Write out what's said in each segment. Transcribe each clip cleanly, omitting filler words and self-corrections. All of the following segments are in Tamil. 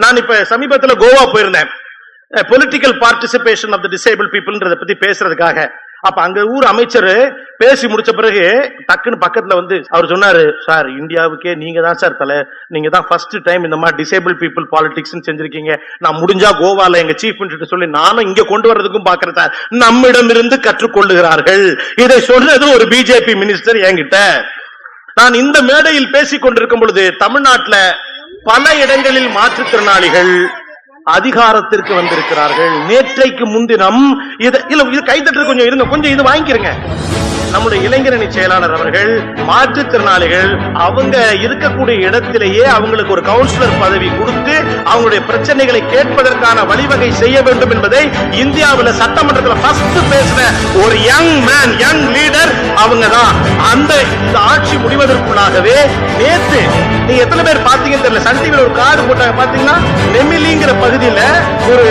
நான் இப்ப சமீபத்தில் கோவா போயிருந்தேன், political participation of the disabled பீப்புள்ன்றத பத்தி பேசுறதுக்காக. அப்ப அங்க ஊர் அமைச்சர் பேசி முடிச்ச பிறகு டக்குன்னு பக்கத்துல வந்து அவர் சொன்னாரு, சார் இந்தியாவுக்கே நீங்க தான் சார் தலை, நீங்க தான் ஃபர்ஸ்ட் டைம் இந்த மாதிரி டிசேபிள் பீப்புள் பாலிடிக்ஸ் செஞ்சிருக்கீங்க. நான் முடிஞ்சா கோவால எங்க சீஃப் மினிஸ்டர் சொல்லி நானும் இங்க கொண்டு வர்றதுக்கும் பாக்குறேன் சார், நம்மிடமிருந்து கற்றுக்கொள்ளுகிறார்கள். இதை சொன்னது ஒரு பிஜேபி மினிஸ்டர் என்கிட்ட. நான் இந்த மேடையில் பேசிக் கொண்டிருக்கும் பொழுது தமிழ்நாட்டில் பல இடங்களில் மாற்றுத்திறனாளிகள் அதிகாரத்திற்கு வந்திருக்கிறார்கள். நேற்றைக்கு முன்தினம் இது கைத்தட்டு கொஞ்சம் இருங்க, கொஞ்சம் இது வாங்கிக்கிறங்க. நம்முடைய இளைஞரணி செயலாளர் அவர்கள் மாற்றுத்திறனாளிகள் அவங்க இருக்கக்கூடிய இடத்திலேயே அவங்களுக்கு ஒரு கவுன்சிலர் பதவி கொடுத்து அவங்களுடைய பிரச்சனைகளை கேட்பதற்கான வழிவகை செய்ய வேண்டும் என்பதை இந்தியாவில் சட்டமன்றத்தில் ஃபர்ஸ்ட் பேசின ஒரு யங் மேன், யங் லீடர் அவங்க தான். அந்த ஆட்சி முடிவதற்குள்ளாகவே நேற்று நீங்க எத்தனை பேர் பாத்தீங்கன்னு தெரியல, சன் டிவியில் ஒரு கார்டு போட்டாங்க பாத்தீங்கன்னா, நெமிலிங்கிற பகுதியில் ஒரு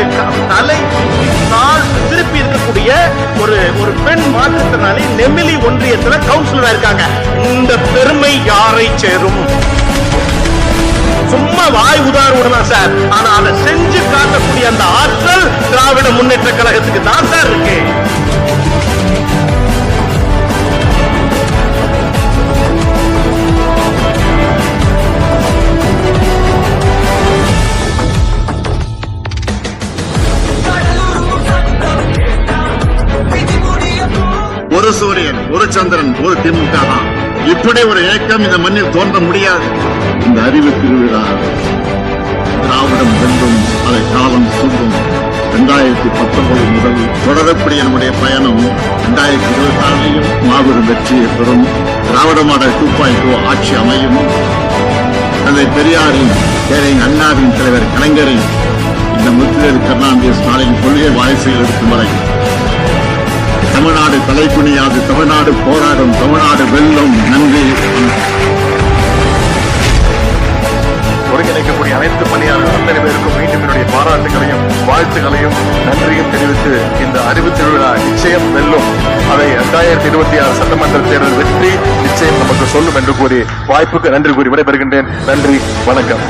தலை திருப்பி இருக்கக்கூடிய ஒரு பெண் மாற்றுத்திறனாளி நெமிலி ஒன்றியத்தில் கவுன்சிலரா இருக்காங்க. இந்த பெருமை யாரை சேரும்? சும்மா வாய் உதாரணம் சார், ஆனா அதை செஞ்சு காட்டக்கூடிய அந்த ஆற்றல் திராவிட முன்னேற்ற கழகத்துக்கு தான் சார் இருக்கு. ஒரு சூரியன், ஒரு சந்திரன், ஒரு திமுக தான். இப்படி ஒரு இயக்கம் இந்த மண்ணில் தோன்ற முடியாது. இந்த அறிவு திருவிழா திராவிடம் வென்றும் அதை காலம் சொல்லும். 2019 முதல் தொடரக்கூடிய நம்முடைய பயணம் 2024 மாபெரும் வெற்றியை பெறும். திராவிட மாடல் 2.0 ஆட்சி அமையும். தந்தை பெரியாரின், அண்ணாவின், தலைவர் கலைஞரின், இந்த முத்துவேல் கருணாநிதி ஸ்டாலின் கொள்கை வாரிசுகள் இருக்கும் வரை தமிழ்நாடு தலைக்குனியாது, தமிழ்நாடு போராடும், தமிழ்நாடு வெல்லும். நன்றி. ஒருங்கிணைக்கக்கூடிய அனைத்து பணியாளர்கள் அத்தனை பேருக்கும் மீண்டும் என்னுடைய பாராட்டுகளையும் வாழ்த்துக்களையும் நன்றியும் தெரிவித்து இந்த அறிவு திருவிழா நிச்சயம் வெல்லும். அதை 2026 சட்டமன்ற தேர்தல் வெற்றி நிச்சயம் நமக்கு சொல்லும் என்று கூறி வாய்ப்புக்கு நன்றி கூறி விடைபெறுகின்றேன். நன்றி, வணக்கம்.